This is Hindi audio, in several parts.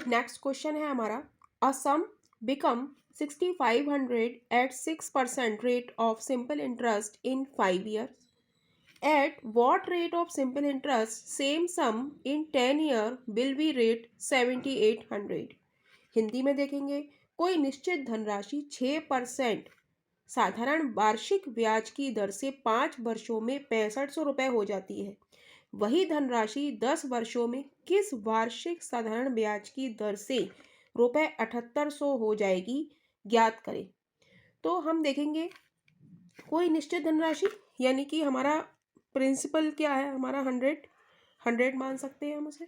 नेक्स्ट क्वेश्चन है हमारा, a sum become 6500 at 6% rate of simple interest in 5 year. At what rate of simple interest same sum in 10 year will be rate 7800। Hindi में देखेंगे, कोई निश्चित धनराशि 6% साधारण वार्षिक ब्याज की दर से 5 वर्षों में 6500 रुपये हो जाती है। वही धनराशि 10 वर्षों में किस वार्षिक साधारण ब्याज की दर से रुपये 7800 हो जाएगी, ज्ञात करें। तो हम देखेंगे, कोई निश्चित धनराशि यानी कि हमारा प्रिंसिपल क्या है, हमारा 100 मान सकते हैं हम उसे।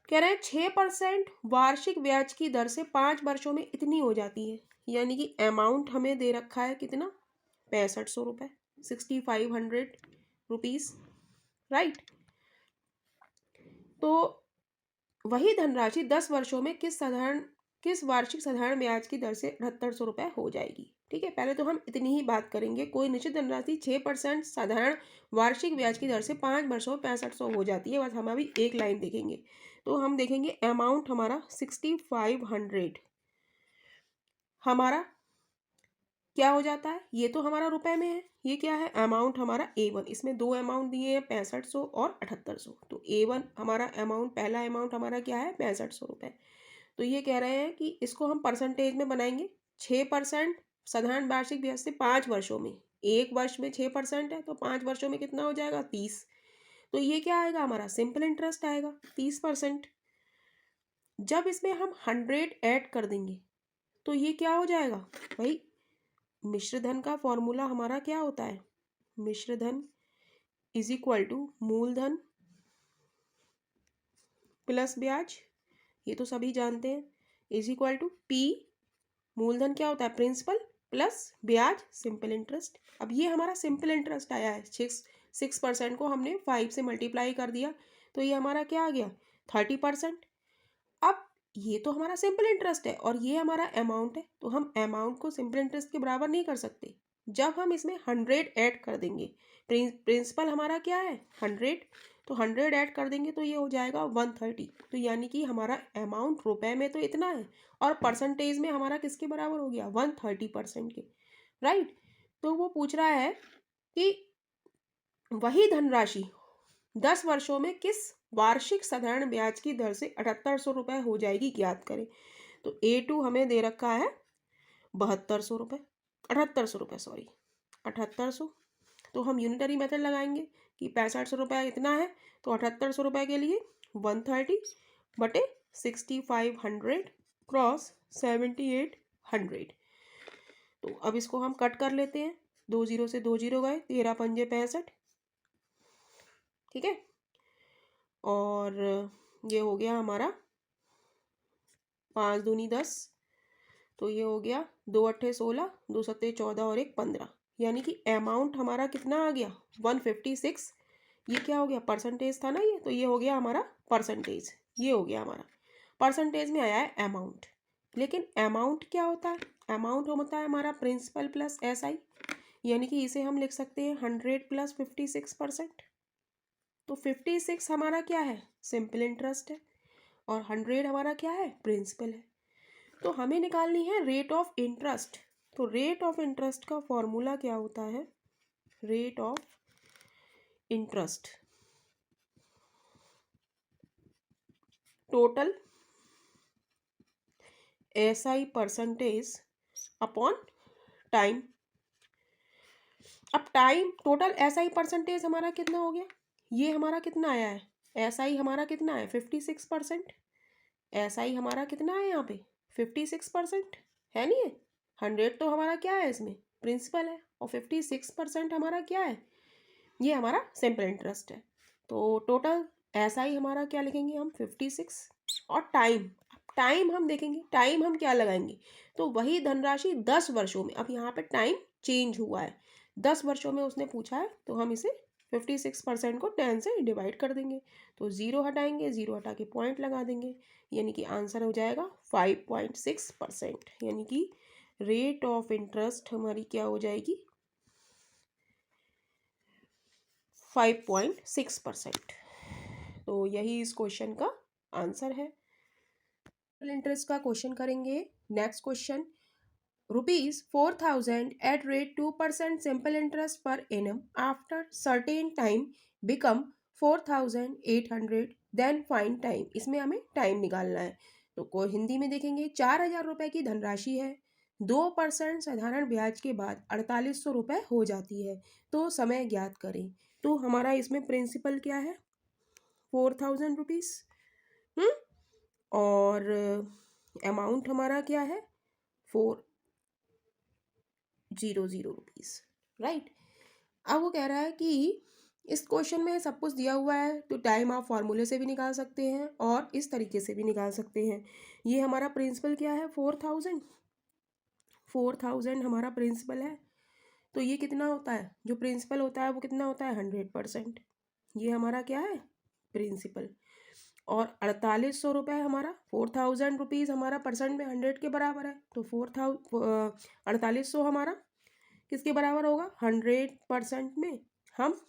कह रहे हैं 6% वार्षिक ब्याज की दर से 5 वर्षों में इतनी हो जाती है, यानी कि अमाउंट हमें दे रखा है कितना, 6500 रुपये, 6500 रुपीज़, राइट। तो वही धनराशि 10 वर्षों में किस वार्षिक साधारण ब्याज की दर से 7800 रुपये हो जाएगी। ठीक है, पहले तो हम इतनी ही बात करेंगे। कोई निश्चित धनराशि 6% साधारण वार्षिक ब्याज की दर से 5 वर्षों में 6500 हो जाती है, बस हम अभी एक लाइन देखेंगे। तो हम देखेंगे अमाउंट हमारा 6500 हमारा क्या हो जाता है, ये तो हमारा रुपए में है, ये क्या है, अमाउंट हमारा A1। इसमें दो अमाउंट दिए हैं, 6500 और 7800। तो A1 हमारा अमाउंट, पहला अमाउंट हमारा क्या है, 6500 रुपये। तो ये कह रहे हैं कि इसको हम परसेंटेज में बनाएंगे। 6% साधारण वार्षिक ब्याज से 5 वर्षों में, एक वर्ष में 6% है तो 5 वर्षों में कितना हो जाएगा, 30। तो ये क्या आएगा, हमारा सिंपल इंटरेस्ट आएगा 30%। जब इसमें हम 100 ऐड कर देंगे तो ये क्या हो जाएगा भाई, मिश्र धन का फॉर्मूला हमारा क्या होता है, मिश्र धन इज इक्वल टू मूलधन प्लस ब्याज, ये तो सभी जानते हैं, इज इक्वल टू P, मूलधन क्या होता है, प्रिंसिपल, प्लस ब्याज सिंपल इंटरेस्ट। अब ये हमारा सिंपल इंटरेस्ट आया है, 6% को हमने 5 से मल्टीप्लाई कर दिया तो ये हमारा क्या आ गया, 30%। अब ये तो हमारा सिंपल इंटरेस्ट है और ये हमारा अमाउंट है, तो हम अमाउंट को सिंपल इंटरेस्ट के बराबर नहीं कर सकते। जब हम इसमें 100 ऐड कर देंगे, प्रिंसिपल हमारा क्या है 100, तो 100 ऐड कर देंगे तो ये हो जाएगा 130। तो यानी कि हमारा अमाउंट रुपए में तो इतना है और परसेंटेज में हमारा किसके बराबर हो गया, 130% के, राइट। तो वो पूछ रहा है कि वही धनराशि 10 वर्षों में किस वार्षिक साधारण ब्याज की दर से 7800 रुपये हो जाएगी, ज्ञात करें। तो A2 हमें दे रखा है 7200 रुपये, 7800 रुपये, सॉरी 7800। तो हम यूनिटरी मेथड लगाएंगे कि 6500 रुपये इतना है, तो 7800 रुपये के लिए 130 बटे 6500 क्रॉस 7800। तो अब इसको हम कट कर लेते हैं, 2 जीरो से 2 जीरो गए, 13 पंजे 65, ठीक है। और ये हो गया हमारा 5 दूनी 10, तो ये हो गया 2 अट्ठे 16, 2 सत्ते 14 और 1 15, यानी कि अमाउंट हमारा कितना आ गया 156। ये क्या हो गया, परसेंटेज था ना ये, तो ये हो गया हमारा परसेंटेज, ये हो गया हमारा परसेंटेज में आया है अमाउंट। लेकिन अमाउंट क्या होता है, अमाउंट होता है हमारा प्रिंसिपल प्लस SI, यानी कि इसे हम लिख सकते हैं 100 प्लस 56%। तो 56 हमारा क्या है, सिंपल इंटरेस्ट है, और 100 हमारा क्या है, प्रिंसिपल है। तो हमें निकालनी है रेट ऑफ इंटरेस्ट। तो रेट ऑफ इंटरेस्ट का फॉर्मूला क्या होता है, rate of interest total SI percentage upon time. अब टाइम टोटल SI परसेंटेज हमारा कितना हो गया, ये हमारा कितना आया है, SI हमारा कितना है 56%, SI हमारा कितना है यहाँ पे 56% है, नहीं है। 100 तो हमारा क्या है, इसमें प्रिंसिपल है, और 56% हमारा क्या है, ये हमारा सिंपल इंटरेस्ट है। तो टोटल SI हमारा क्या लिखेंगे हम 56, और टाइम, टाइम हम देखेंगे, टाइम हम क्या लगाएंगे, तो वही धनराशि 10 वर्षों में। अब यहाँ पे टाइम चेंज हुआ है, 10 वर्षों में उसने पूछा है, तो हम इसे 56% को 10 से डिवाइड कर देंगे, तो 0 हटाएंगे, 0 हटा के पॉइंट लगा देंगे, यानी कि आंसर हो जाएगा 5.6%, यानी कि रेट ऑफ इंटरेस्ट हमारी क्या हो जाएगी 5.6%। तो यही इस क्वेश्चन का आंसर है। इंटरेस्ट का क्वेश्चन करेंगे। Next question, ₹4,000 at rate 2% simple interest per annum after certain time become 4,800 then find time। इसमें हमें टाइम निकालना है। तो को हिंदी में देखेंगे 4,000 रुपये की धनराशि है, 2% साधारण ब्याज के बाद 4,800 रुपये हो जाती है, तो समय ज्ञात करें। तो हमारा इसमें प्रिंसिपल क्या है, 4,000 रुपीज़, और अमाउंट हमारा क्या है, 400 रुपीज़, राइट। अब वो कह रहा है कि इस क्वेश्चन में सब कुछ दिया हुआ है, तो टाइम आप फॉर्मूले से भी निकाल सकते हैं और इस तरीके से भी निकाल सकते हैं। ये हमारा प्रिंसिपल क्या है, 4,000 हमारा प्रिंसिपल है। तो ये कितना होता है, जो प्रिंसिपल होता है वो कितना होता है, 100%। ये हमारा क्या है, प्रिंसिपल। और 4,800 रुपये हमारा, 4,000 रुपीज़ हमारा परसेंट में 100 के बराबर है, तो 4,800 हमारा किसके बराबर होगा, 100% में हम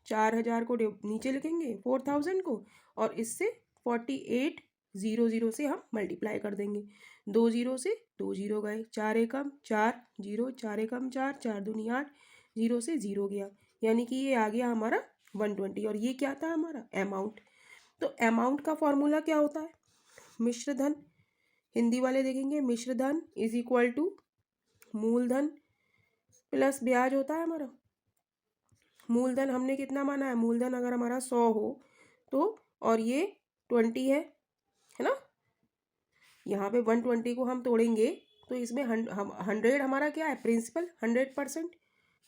4,000 को नीचे लिखेंगे 4,000 को, और इससे 4800 से हम मल्टीप्लाई कर देंगे। 2 जीरो से 2 जीरो गए, 4 एकम 4 जीरो, 4 एकम 4, 4 दूनी 8, 0 से 0 गया, यानी कि ये आ गया हमारा 120। और ये क्या था हमारा, अमाउंट। तो अमाउंट का फॉर्मूला क्या होता है, मिश्र धन। हिंदी वाले देखेंगे, मिश्र धन इज इक्वल टू मूलधन प्लस ब्याज होता है हमारा। मूलधन हमने कितना माना है, मूलधन अगर हमारा 100 हो तो, और ये 20 है ना, यहाँ पे 120 को हम तोड़ेंगे तो इसमें 100 हमारा क्या है, प्रिंसिपल, 100%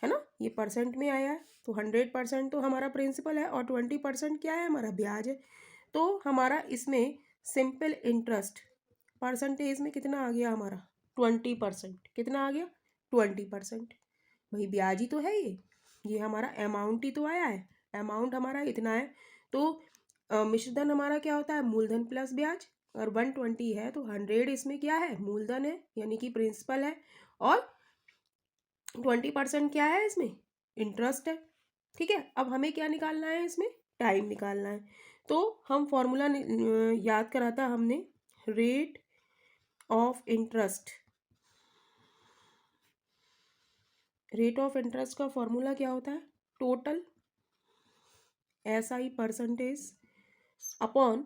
है ना, ये परसेंट में आया है, तो 100% तो हमारा प्रिंसिपल है और 20% क्या है, हमारा ब्याज है। तो हमारा इसमें सिंपल इंटरेस्ट परसेंटेज में कितना आ गया हमारा, 20%। कितना आ गया, 20%। भाई ब्याज ही तो है ये हमारा अमाउंट ही तो आया है, अमाउंट हमारा इतना है। तो मिश्रधन हमारा क्या होता है, मूलधन प्लस ब्याज। और 120 है तो 100 इसमें क्या है, मूलधन है यानी कि प्रिंसिपल है, और 20% क्या है, इसमें इंटरेस्ट है। ठीक है, अब हमें क्या निकालना है, इसमें टाइम निकालना है। तो हम फॉर्मूला याद करा था हमने, rate of interest. Rate of interest का फॉर्मूला क्या होता है, total SI percentage upon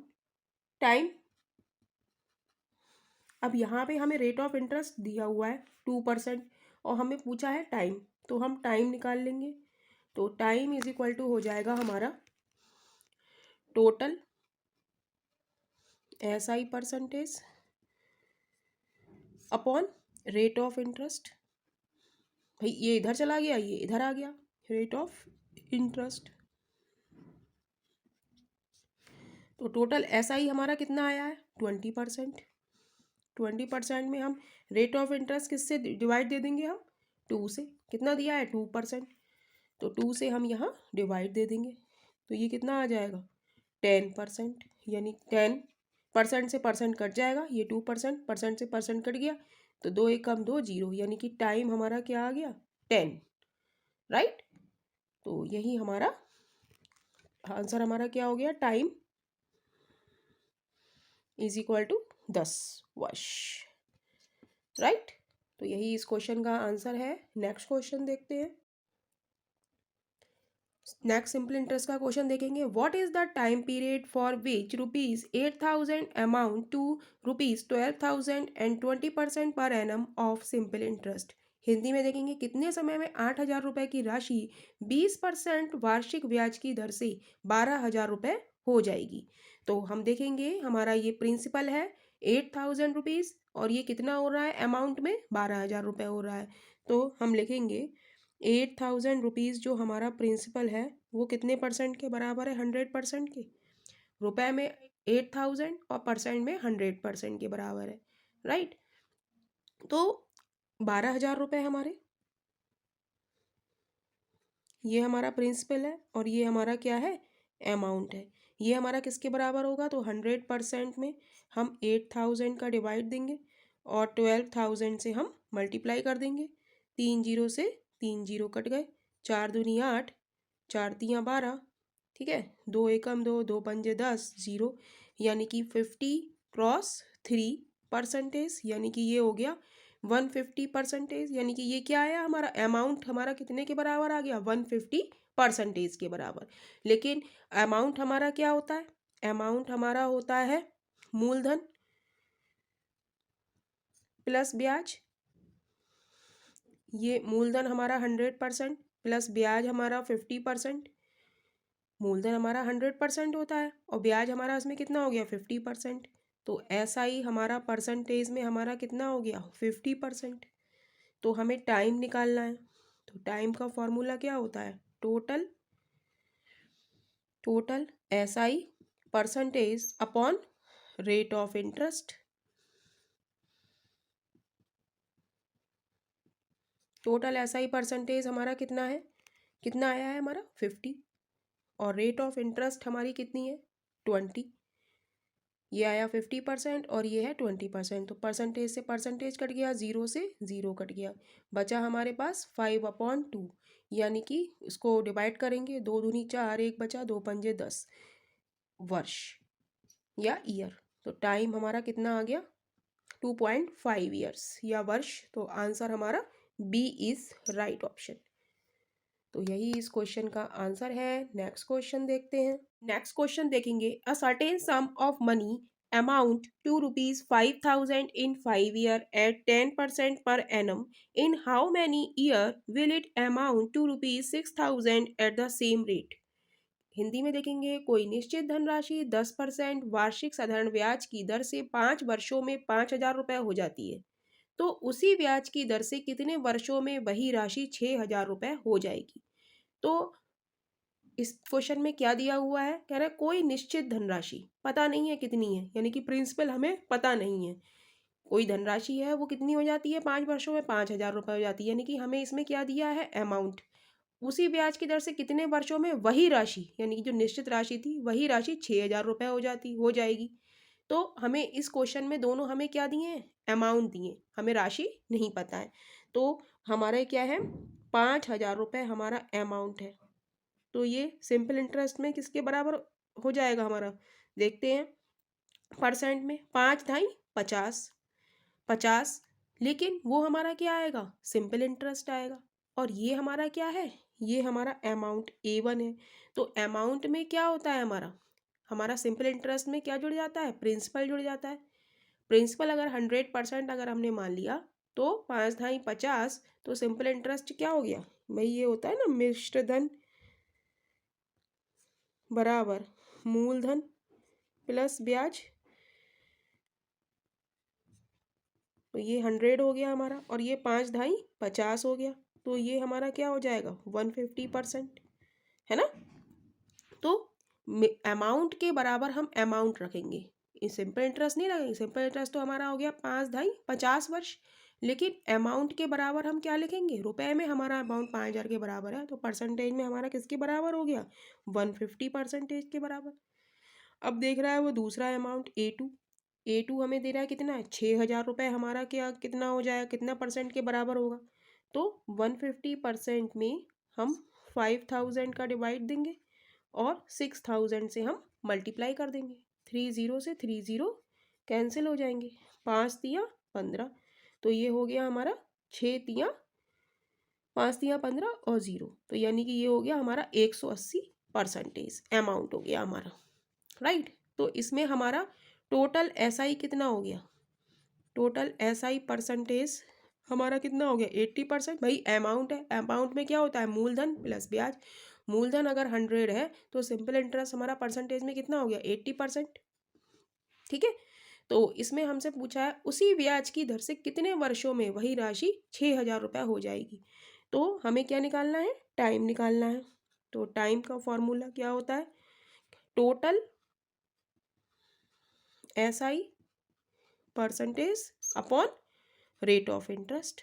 time. अब यहाँ पे हमें रेट ऑफ इंटरेस्ट दिया हुआ है 2% और हमें पूछा है टाइम, तो हम टाइम निकाल लेंगे। तो टाइम इज इक्वल टू हो जाएगा हमारा total SI percentage upon rate of interest. भाई ये इधर चला गया, ये इधर आ गया, रेट ऑफ इंटरेस्ट। तो टोटल SI हमारा कितना आया है, 20%। 20% में हम रेट ऑफ इंटरेस्ट किससे डिवाइड दे देंगे, हम 2 से। कितना दिया है, 2%, तो 2 से हम यहाँ डिवाइड दे देंगे, तो ये कितना आ जाएगा, 10%। यानी 10% से परसेंट कट जाएगा, ये 2% परसेंट से परसेंट कट गया, तो 2 एकम 2 जीरो, यानी कि टाइम हमारा क्या आ गया, 10, राइट। तो यही हमारा आंसर हमारा क्या हो गया, टाइम इज इक्वल टू 10 वर्ष, राइट। तो यही इस क्वेश्चन का आंसर है। नेक्स्ट क्वेश्चन देखते हैं। नेक्स्ट सिंपल इंटरेस्ट का क्वेश्चन देखेंगे, what is the time period for which ₹8,000 amount to ₹12,000 and 20% per annum of simple interest. Hindi में देखेंगे, कितने समय में 8,000 रुपये की राशि 20% वार्षिक ब्याज की दर से 12,000 रुपये हो जाएगी। तो हम देखेंगे, हमारा ये प्रिंसिपल है 8,000 रुपीज़, और ये कितना हो रहा है अमाउंट में, 12,000 रुपये हो रहा है। तो हम लिखेंगे 8,000 रुपीज़ जो हमारा प्रिंसिपल है वो कितने परसेंट के बराबर है, 100% के। रुपए में 8,000 और परसेंट में 100% के बराबर है, राइट। तो 12,000 रुपये हमारे, ये हमारा प्रिंसिपल है और ये हमारा क्या है, अमाउंट है। ये हमारा किसके बराबर होगा, तो 100% में हम 8,000 का डिवाइड देंगे और 12,000 से हम मल्टीप्लाई कर देंगे। 3 जीरो से 3 जीरो कट गए, 4 दूनी 8, 4 तियाँ 12, ठीक है, 2 एकम 2, 2 पंजे 10, 0, यानी कि 50 क्रॉस 3 परसेंटेज, यानी कि ये हो गया 150%, यानी कि ये क्या आया हमारा अमाउंट, हमारा कितने के बराबर आ गया 150% के बराबर। लेकिन अमाउंट हमारा क्या होता है, अमाउंट हमारा होता है मूलधन प्लस ब्याज। ये मूलधन हमारा 100% प्लस ब्याज हमारा 50%। मूलधन हमारा 100% होता है और ब्याज हमारा इसमें कितना हो गया 50%। तो ऐसा ही हमारा परसेंटेज में हमारा कितना हो गया 50%। तो हमें टाइम निकालना है, तो टाइम का फॉर्मूला क्या होता है, total SI percentage upon rate of interest. Total SI percentage हमारा कितना है, कितना आया है हमारा 50, और रेट ऑफ इंटरेस्ट हमारी कितनी है 20। ये आया 50% और ये है 20%। तो परसेंटेज से परसेंटेज कट गया, 0 से 0 कट गया, बचा हमारे पास 5/2, यानी कि इसको डिवाइड करेंगे, 2 दूनी 4, 1 बचा, 2 पंजे 10 वर्ष या ईयर। तो टाइम हमारा कितना आ गया 2.5 ईयर्स या वर्ष। तो आंसर हमारा बी इज राइट ऑप्शन। तो यही इस क्वेश्चन का आंसर है। नेक्स्ट क्वेश्चन देखते हैं। नेक्स्ट क्वेश्चन देखेंगे, a certain sum of money amount to ₹5,000 in 5 year at 10% per annum, in how many year will it amount to ₹6,000 at the same rate. Hindi में देखेंगे, कोई निश्चित धनराशि 10% वार्षिक साधारण ब्याज की दर से 5 वर्षों में 5,000 रुपये हो जाती है, तो उसी ब्याज की दर से कितने वर्षों में वही राशि 6,000 रुपये हो जाएगी। तो इस क्वेश्चन में क्या दिया हुआ है, कह रहा है कोई निश्चित धनराशि पता नहीं है कितनी है, यानी कि प्रिंसिपल हमें पता नहीं है। कोई धनराशि है वो कितनी हो जाती है 5 वर्षों में 5,000 रुपये हो जाती है, यानी कि हमें इसमें क्या दिया है अमाउंट। उसी ब्याज की दर से कितने वर्षों में वही राशि, यानी कि जो निश्चित राशि थी वही राशि 6,000 रुपये हो जाएगी। तो हमें इस क्वेश्चन में दोनों हमें क्या दिए हैं, अमाउंट दिए, हमें राशि नहीं पता है। तो हमारे क्या है 5,000 रुपये हमारा अमाउंट है। तो ये सिंपल इंटरेस्ट में किसके बराबर हो जाएगा हमारा, देखते हैं। परसेंट में 5×50 50, लेकिन वो हमारा क्या आएगा सिंपल इंटरेस्ट आएगा। और ये हमारा क्या है, ये हमारा अमाउंट A1 है। तो अमाउंट में क्या होता है हमारा सिंपल इंटरेस्ट में क्या जुड़ जाता है, प्रिंसिपल जुड़ जाता है। प्रिंसिपल अगर 100% अगर हमने मान लिया तो 5×50, तो सिंपल इंटरेस्ट क्या हो गया भाई, ये होता है ना मिश्र धन बराबर मूलधन प्लस ब्याज। तो ये 100 हो गया हमारा, और ये 5×50 हो गया, तो ये हमारा क्या हो जाएगा 150%, है ना। तो अमाउंट के बराबर हम अमाउंट रखेंगे, सिंपल इंटरेस्ट नहीं रखेंगे। सिंपल इंटरेस्ट तो हमारा हो गया 5×50 वर्ष, लेकिन अमाउंट के बराबर हम क्या लिखेंगे, रुपए में हमारा अमाउंट 5,000 के बराबर है, तो परसेंटेज में हमारा किसके बराबर हो गया 150% के बराबर। अब देख रहा है वो दूसरा अमाउंट A2 हमें दे रहा है कितना, 6,000 रुपये, हमारा क्या कितना हो जाएगा, कितना परसेंट के बराबर होगा। तो 150% में हम 5,000 का डिवाइड देंगे और 6,000 से हम मल्टीप्लाई कर देंगे। 30 से 30 कैंसिल हो जाएंगे, 5×3=15, तो ये हो गया हमारा 5×3=15 और 0, तो यानी कि ये हो गया हमारा 180% अमाउंट हो गया हमारा, राइट। तो इसमें हमारा टोटल SI कितना हो गया, टोटल SI परसेंटेज हमारा कितना हो गया 80%। भाई अमाउंट है, अमाउंट में क्या होता है मूलधन प्लस ब्याज। मूलधन अगर 100 है तो सिंपल इंटरेस्ट हमारा परसेंटेज में कितना हो गया 80%, ठीक है। तो इसमें हमसे पूछा है उसी ब्याज की दर से कितने वर्षों में वही राशि 6,000 रुपये हो जाएगी। तो हमें क्या निकालना है, टाइम निकालना है। तो टाइम का फॉर्मूला क्या होता है, total SI percentage upon rate of interest,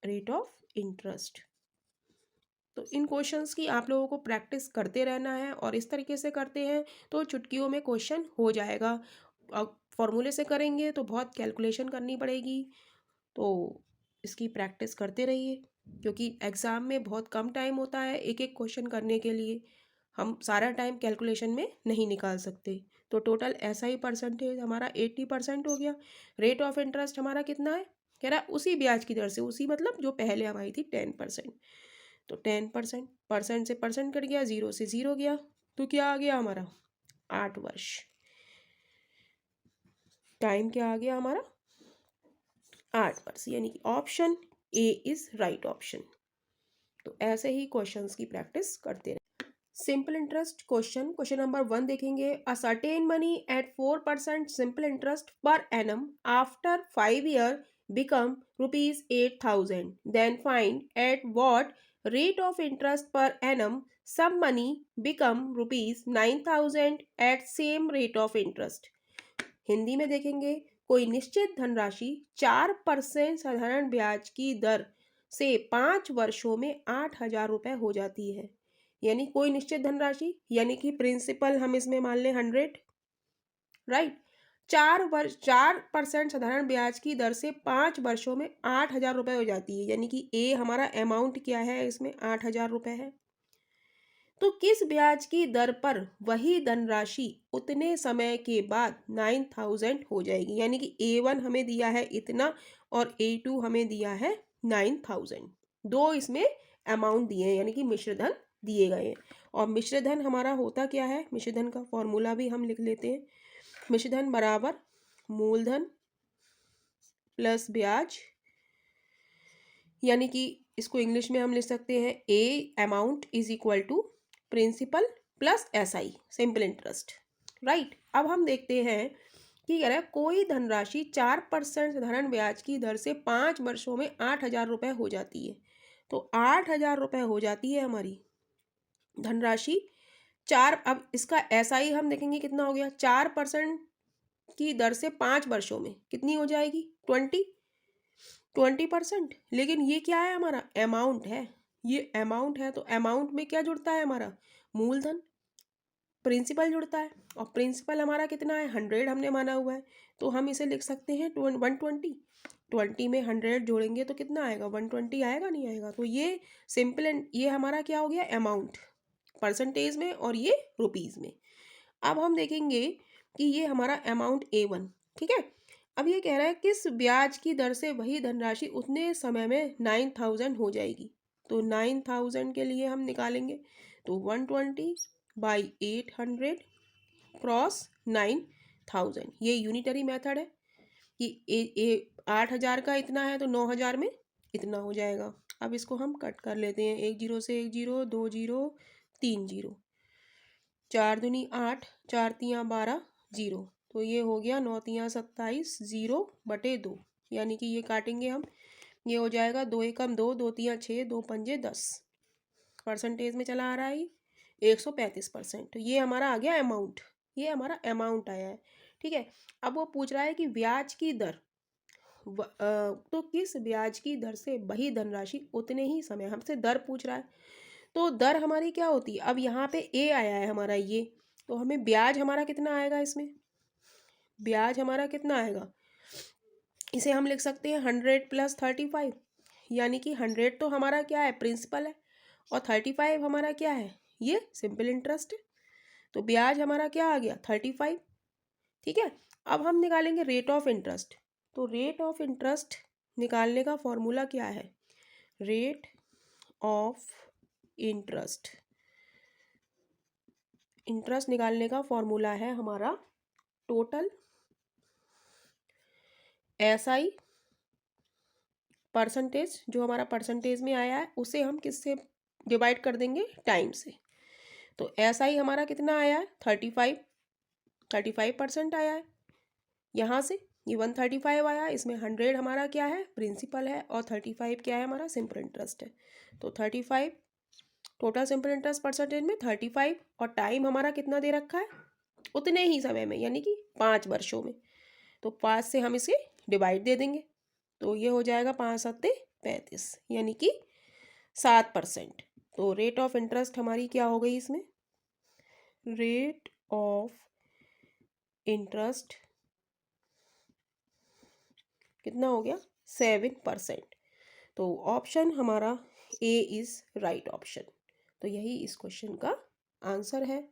rate of interest. तो इन क्वेश्चंस की आप लोगों को प्रैक्टिस करते रहना है, और इस तरीके से करते हैं तो चुटकियों में क्वेश्चन हो जाएगा। अब फॉर्मूले से करेंगे तो बहुत कैलकुलेशन करनी पड़ेगी, तो इसकी प्रैक्टिस करते रहिए, क्योंकि एग्ज़ाम में बहुत कम टाइम होता है एक एक क्वेश्चन करने के लिए, हम सारा टाइम कैलकुलेशन में नहीं निकाल सकते। तो टोटल SI परसेंटेज हमारा 80% हो गया। रेट ऑफ इंटरेस्ट हमारा कितना है, कह रहा है उसी ब्याज की दर से, उसी मतलब जो पहले हमारी थी 10%, तो 10%, परसेंट से परसेंट कट गया, 0 से 0 गया, तो क्या आ गया हमारा 8 वर्ष। टाइम क्या आ गया हमारा 8 वर्ष, यानी कि option A is right option. तो ऐसे ही क्वेश्चंस की प्रैक्टिस करते रहे। सिंपल इंटरेस्ट क्वेश्चन नंबर 1 देखेंगे। A certain money at 4% simple interest per annum after 5 year become ₹8,000, then find at what rate of interest per annum sum money become ₹9,000 at same rate of interest. Hindi में देखेंगे, कोई निश्चित धनराशि 4% साधारण ब्याज की दर से 5 वर्षों में 8,000 रुपये हो जाती है। यानी कोई निश्चित धनराशि, यानी कि प्रिंसिपल हम इसमें मान लें 100, राइट। 4% साधारण ब्याज की दर से 5 वर्षों में 8,000 रुपये हो जाती है, यानी कि ए हमारा अमाउंट क्या है इसमें 8,000 रुपये है। तो किस ब्याज की दर पर वही धनराशि उतने समय के बाद 9,000 हो जाएगी, यानी कि A1 हमें दिया है इतना और A2 हमें दिया है 9,000, दो इसमें अमाउंट दिए हैं, यानी कि मिश्रधन दिए गए हैं। और मिश्रधन हमारा होता क्या है, मिश्रधन का फॉर्मूला भी हम लिख लेते हैं। मिश्रधन बराबर मूलधन प्लस ब्याज, यानी कि इसको इंग्लिश में हम लिख सकते हैं A amount is equal to principal plus SI simple interest, right. अब हम देखते हैं कि कह रहा है कोई धनराशि 4% साधारण ब्याज की दर से 5 वर्षों में 8,000 रुपये हो जाती है। तो 8,000 रुपये हो जाती है हमारी धनराशि 4। अब इसका SI हम देखेंगे कितना हो गया, 4% की दर से 5 वर्षों में कितनी हो जाएगी 20%। लेकिन ये क्या है हमारा अमाउंट है, ये अमाउंट है, तो अमाउंट में क्या जुड़ता है हमारा मूलधन, प्रिंसिपल जुड़ता है, और प्रिंसिपल हमारा कितना है 100 हमने माना हुआ है, तो हम इसे लिख सकते हैं 120। 20 में 100 जोड़ेंगे तो कितना आएगा 120 आएगा, नहीं आएगा। तो ये सिंपल एंड ये हमारा क्या हो गया अमाउंट परसेंटेज में और ये रुपीज़ में। अब हम देखेंगे कि ये हमारा अमाउंट A1, ठीक है। अब ये कह रहा है किस ब्याज की दर से वही धनराशि उतने समय में 9,000 हो जाएगी। तो 9,000 के लिए हम निकालेंगे, तो 120 बाई 800 क्रॉस 9,000, ये यूनिटरी मेथड है कि 8,000 का इतना है तो 9,000 में इतना हो जाएगा। अब इसको हम कट कर लेते हैं, 1 0 से 1 0, 2 0, 3 0, 4 दूनी 8, 4 तियाँ 12, 0, तो ये हो गया 9 तियाँ 27, 0/2, यानी कि ये काटेंगे हम, ये हो जाएगा 2 एकम 2, 2 तियाँ 6, 2 पंजे 10, परसेंटेज में चला आ रहा है 135%। तो ये हमारा आ गया अमाउंट, ये हमारा अमाउंट आया है, ठीक है। अब वो पूछ रहा है कि ब्याज की दर तो किस ब्याज की दर से वही धनराशि उतने ही समय, हमसे दर पूछ रहा है, तो दर हमारी क्या होती है। अब यहाँ पे ए आया है हमारा ये, तो हमें ब्याज हमारा कितना आएगा, इसमें ब्याज हमारा कितना आएगा, इसे हम लिख सकते हैं 100 + 35, यानी कि 100 तो हमारा क्या है प्रिंसिपल है और 35 हमारा क्या है ये सिंपल इंटरेस्ट है। तो ब्याज हमारा क्या आ गया 35, ठीक है। अब हम निकालेंगे रेट ऑफ इंटरेस्ट। तो रेट ऑफ इंटरेस्ट निकालने का फॉर्मूला क्या है, रेट ऑफ इंटरेस्ट, इंटरेस्ट निकालने का फॉर्मूला है हमारा टोटल SI परसेंटेज, जो हमारा परसेंटेज में आया है उसे हम किससे डिवाइड कर देंगे टाइम से। तो SI हमारा कितना आया है 35% आया है, यहाँ से ये 135 आया, इसमें 100 हमारा क्या है प्रिंसिपल है और 35 क्या है हमारा सिंपल इंटरेस्ट है। तो 35 टोटल सिंपल इंटरेस्ट परसेंटेज में 35, और टाइम हमारा कितना दे रखा है उतने ही समय में, यानी कि 5 वर्षों में। तो 5 से हम इसे डिवाइड दे देंगे, तो ये हो जाएगा 5 7 35, यानी कि 7%। तो रेट ऑफ इंटरेस्ट हमारी क्या हो गई इसमें, रेट ऑफ इंटरेस्ट कितना हो गया 7%। तो ऑप्शन हमारा ए इज़ राइट ऑप्शन। तो यही इस क्वेश्चन का आंसर है।